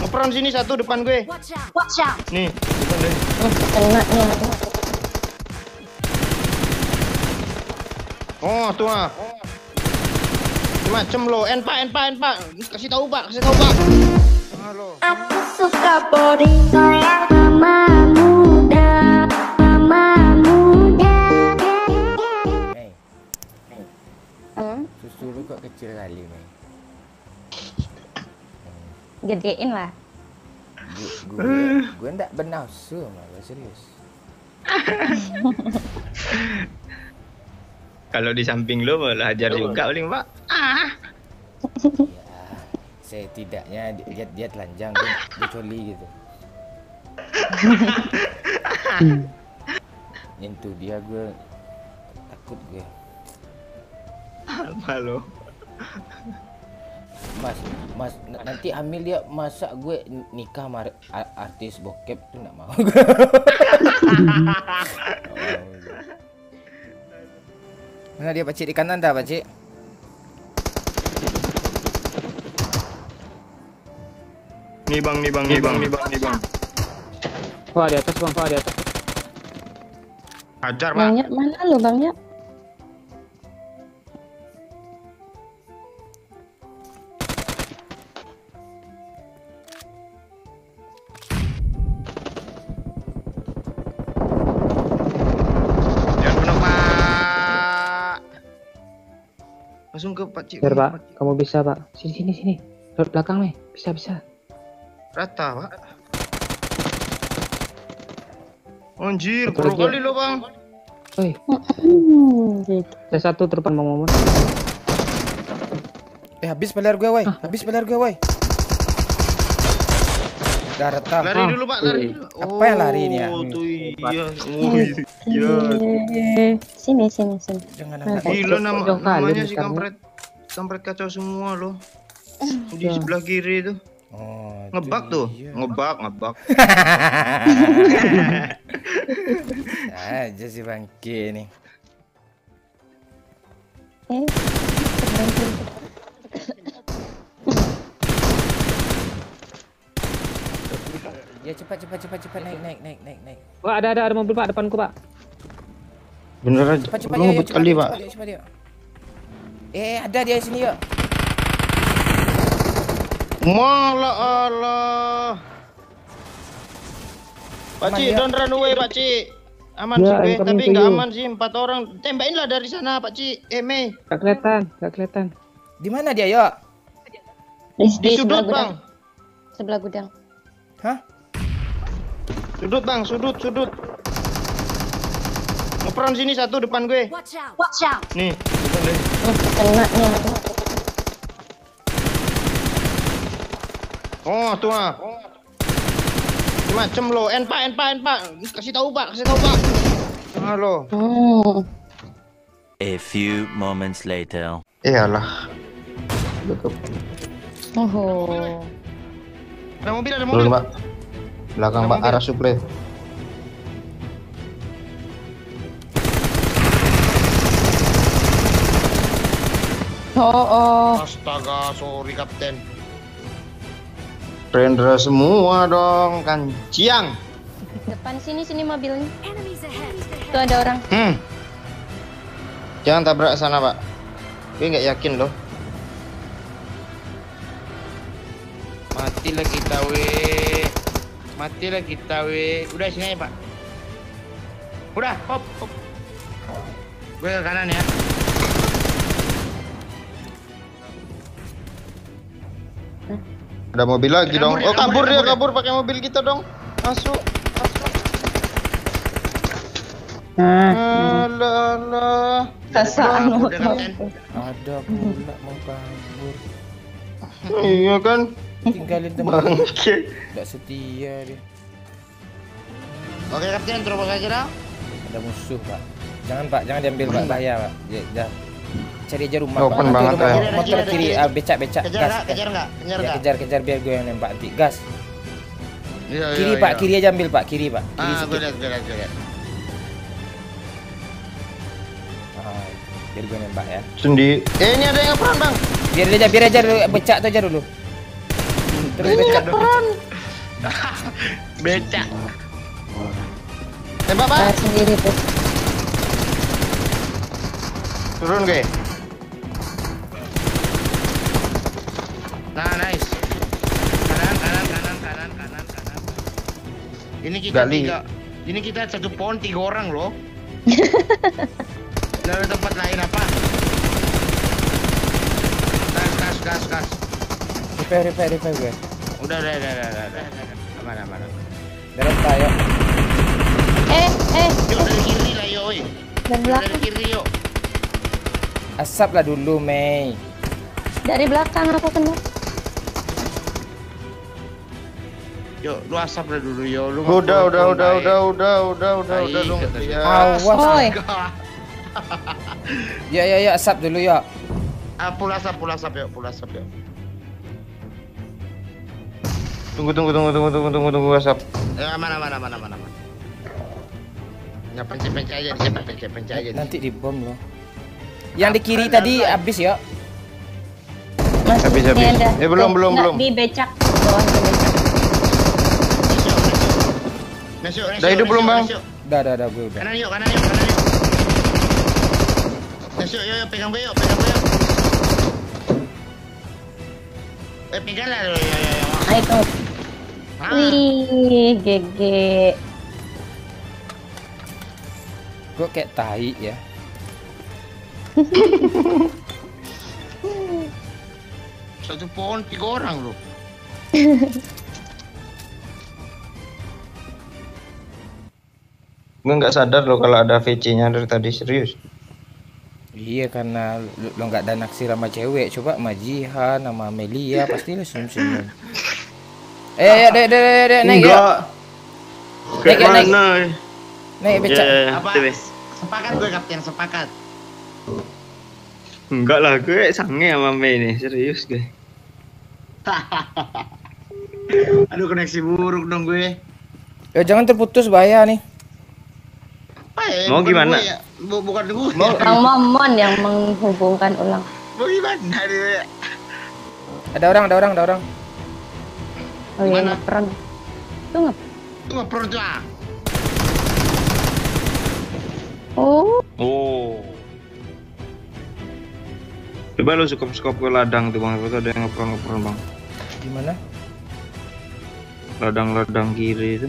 Ngeperon sini satu depan gue. Watch out. Nih, depan deh. Kena nih. Oh, tuh ah. Macem lo, enpa. Kasih tahu Pak. Halo. Aku suka body sayang mama muda. Susu lu kok kecil kali nih. Gedein lah. Gue ndak bernafsu malah serius. Kalau di samping lo malah hajar juga paling Pak. Ya, setidaknya dia telanjang, dia coli gitu. Nyentuh dia gue takut gue. Apa lo? Mas, nanti hamil dia, masa gue nikah sama artis bokep tuh nggak mau. Mana dia Pakcik, di kanan dah Pakcik? Nih bang. Wah di atas bang, di atas. Hajar Pak. Banyak mana lu banyak? Langsung ke Pak Cik. Biar Pak, kamu bisa Pak. Sini. Lewat belakang nih, bisa. Rata Pak. Anjir, Satu pro lagi. kali lo bang. Woi, Gitu. saya satu depan Bang Momon. Habis peler gue, woi. Dah retam. Lari dulu Pak, lari dulu. Apa yang lari ini ya? Oh, tuh iya. Oh, iya. Sini. Jangan Gila namanya si sekarang. kampret kacau semua loh. Di sebelah kiri tuh. Oh, Ngebak tuh. iya. Ngebak. Aja si bangke nih. Ya cepat naik. Wah ada mobil Pak depanku Pak. Bener aja. Cepat Lu ngebut kali Pak. cepat yuk. Ada dia sini yuk. Malah Allah. Pak Aman, Cik, ya. don't run away Pak Cik. Aman Ya, sih gue, incoming tapi to nggak you. aman sih 4 orang. Tembakin lah dari sana Pak Cik. Mei. Gak kelihatan. Di mana dia yuk? Di sudut bang. Sebelah gudang. Hah? Sudut bang, sudut. Ngeperon sini satu depan gue. Watch out. Nih, depan deh. Kena nih. Oh, tuh ah. Macem lo, enpa. Kasih tahu Pak. Halo. A few moments later. Iyalah. Oh. Ada mobil. Belum Pak. Belakang Ada Pak, mobil. arah suplai. Oh. Astaga, sorry kapten. Rendra semua dong kan. Ciang. Depan sini mobilnya. Tuh ada orang. Jangan tabrak sana Pak. Gue nggak yakin loh. Matilah kita we. Udah sini aja Pak. Udah, hop. Gue ke kanan ya. Ada mobil lagi dong. Oh kabur dia pakai mobil kita dong. Masuk. Alah. Kasaan Udah, kapten. Ada pula mau kabur. Iya kan. Tinggalin teman. Bangke. Nggak setia dia. Oke kapten, terobos aja dah. Ada musuh Pak. Jangan diambil Pak, bahaya Pak. Ya. Cari aja rumah Pak. Open Nanti banget, rumah, ya. motor kiri, becak. Kejar nggak? Kejar biar gue yang nembak nanti. Gas. Iya, Kiri iya, Pak, iya. kiri aja ambil Pak, kiri Pak. Kiri Ah, gue sedikit. lihat. Biar gue nembak ya. Sendiri. Ini ada yang ngeperan bang. Biar aja becak tuh aja dulu. Terus becak. Becak. Tembak, Pak. Saya sendiri tuh. Turun, gue. Nah, nice. Kanan. Ini kita Gali. Ini kita satu pohon 3 orang loh. Nggak ada tempat lain apa? Gas. Repair gue. Udah. Aman. Dalam tayo. Yuk dari kiri lah yo. Dari belakang. Dari kiri yuk. Asap lah dulu, Mei. Dari belakang aku kena. Yuk, lu asap lah dulu yo. Lu Udah baik. dong. Kata dia. Ya. Awas. Oi. Ya, asap dulu ya. Pul asap yuk. Tunggu asap. Mana. Ya pencet aja. Nanti dibom loh. Yang di kiri tadi habis ya. Masih Habis. ini ada. Belum. Di becak. Bawah di becak. Nesuk. Udah hidup belum, Bang? Udah gue udah. Kanan yuk. Nesuk yuk, pegang gue yuk. Pegang lah yuk. Ayo tuh. Wih, GG. Gue kayak tai ya. Satu pohon 3 orang loh. Gue nggak sadar loh kalau ada VC-nya dari tadi, serius. Iya, karena lo nggak ada naksir sama cewek. Coba sama Jihan, sama Melia pasti lo senyum. Dek, naik ya. Naik becak. Apa? Sepakat gue kapten, sepakat. Enggak lah, gue sange sama Mei nih, serius gue. Aduh, koneksi buruk dong gue. Jangan terputus bahaya nih. Mau Bukan gimana? gue ya. Bukan gue. Bang Momon yang menghubungkan ulang. Mau gimana dia? Ada orang. Oh iya, Gimana? ngepron. Tuh Itu nge-pro tuh ah. Oh, Oh. Coba lu skop ke ladang tuh Bang, itu ada yang ngepron Bang. Gimana? Ladang kiri itu.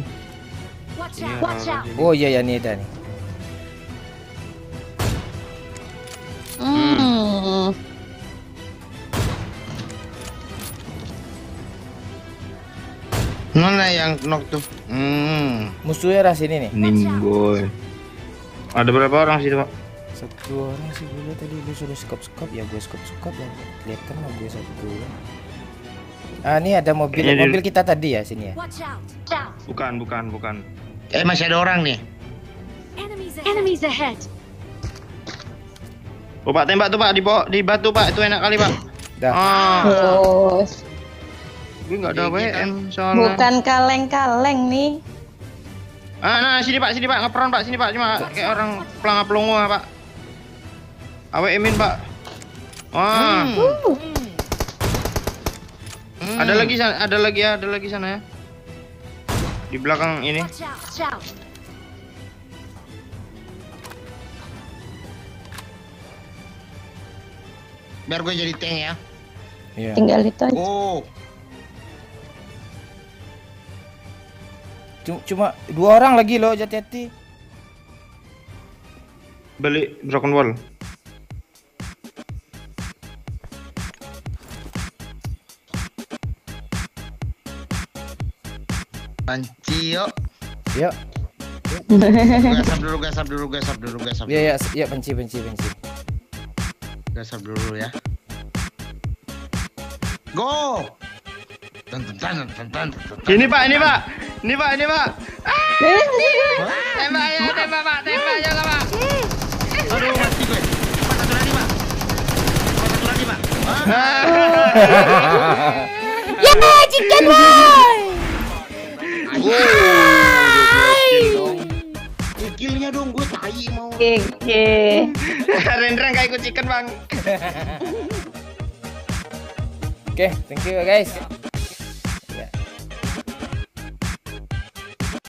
watch out. Oh iya ya, nih ada nih. Mana yang knock tuh? Musuhnya arah sini nih. Nimboy. Ada berapa orang sih, Pak? 1 orang sih gue liat tadi. Lu suruh skop ya, gue skop ya. Kelihatan lah gue 1. Ini ada mobil kita tadi ya sini ya. Bukan. Masih ada orang nih. Enemies ahead. Oh, Pak, tembak tuh, Pak, di batu, Pak. Itu enak kali, Pak. Dah. Oh, Gue enggak ada WM soalnya. bukan kaleng-kaleng nih. Nah, sini Pak, ngepron Pak, sini Pak, cuma kayak orang pelongo Pak. AWM-in Pak. Wah. Ada lagi sana ya. Di belakang ini. Biar gue jadi tank ya. Iya. Tinggal itu aja. Oh, Cuma 2 orang lagi loh, hati-hati. Beli broken wall. panci yuk. Yuk. Gasap dulu. Iya, penci. Gasap dulu ya. Go. Ini Pak. Tembak ya, Pak. Aduh, mati gue. Satu lagi, Pak. Ya, chicken boy. Killnya dong, gue tai mau. GG. Rendra nggak ikut chicken Bang. Oke, thank you guys.